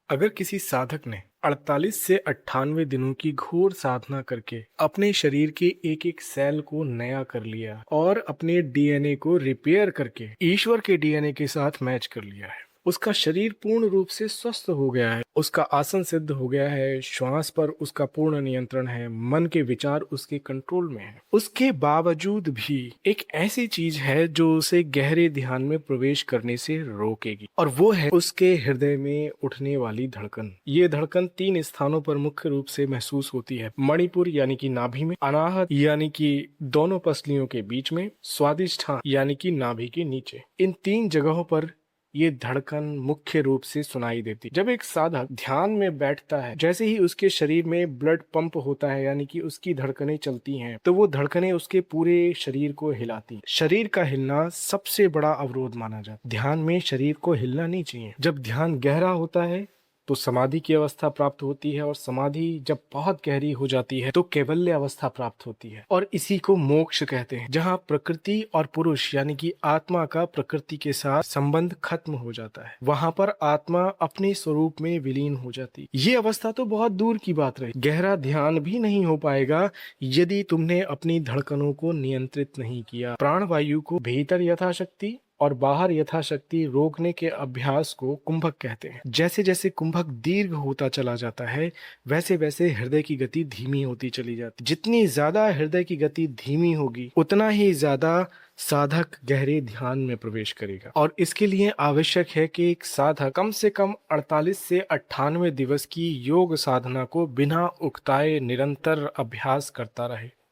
अगर किसी साधक ने 48 से 98 दिनों की घोर साधना करके अपने शरीर के एक एक सेल को नया कर लिया और अपने डीएनए को रिपेयर करके ईश्वर के डीएनए के साथ मैच कर लिया है, उसका शरीर पूर्ण रूप से स्वस्थ हो गया है, उसका आसन सिद्ध हो गया है, श्वास पर उसका पूर्ण नियंत्रण है, मन के विचार उसके कंट्रोल में है, उसके बावजूद भी एक ऐसी चीज है जो उसे गहरे ध्यान में प्रवेश करने से रोकेगी, और वो है उसके हृदय में उठने वाली धड़कन। ये धड़कन 3 स्थानों पर मुख्य रूप से महसूस होती है: मणिपुर यानी कि नाभि में, अनाहत यानी कि दोनों पसलियों के बीच में, स्वादिष्ठान यानी कि नाभि के नीचे। इन 3 जगहों पर ये धड़कन मुख्य रूप से सुनाई देती। जब एक साधक ध्यान में बैठता है, जैसे ही उसके शरीर में ब्लड पंप होता है यानी कि उसकी धड़कनें चलती हैं, तो वो धड़कनें उसके पूरे शरीर को हिलाती। शरीर का हिलना सबसे बड़ा अवरोध माना जाता है। ध्यान में शरीर को हिलना नहीं चाहिए। जब ध्यान गहरा होता है तो समाधि की अवस्था प्राप्त होती है, और समाधि जब बहुत गहरी हो जाती है तो कैवल्य अवस्था प्राप्त होती है, और इसी को मोक्ष कहते हैं, जहाँ प्रकृति और पुरुष यानी कि आत्मा का प्रकृति के साथ संबंध खत्म हो जाता है। वहां पर आत्मा अपने स्वरूप में विलीन हो जाती। ये अवस्था तो बहुत दूर की बात रही। गहरा ध्यान भी नहीं हो पाएगा यदि तुमने अपनी धड़कनों को नियंत्रित नहीं किया। प्राणवायु को भीतर यथाशक्ति और बाहर यथाशक्ति रोकने के अभ्यास को कुंभक कहते हैं। जैसे जैसे कुंभक दीर्घ होता चला जाता है, वैसे वैसे हृदय की गति धीमी होती चली जाती। जितनी ज्यादा हृदय की गति धीमी होगी, उतना ही ज्यादा साधक गहरे ध्यान में प्रवेश करेगा। और इसके लिए आवश्यक है कि एक साधक कम से कम 48 से 98 दिवस की योग साधना को बिना उकताए निरंतर अभ्यास करता रहे।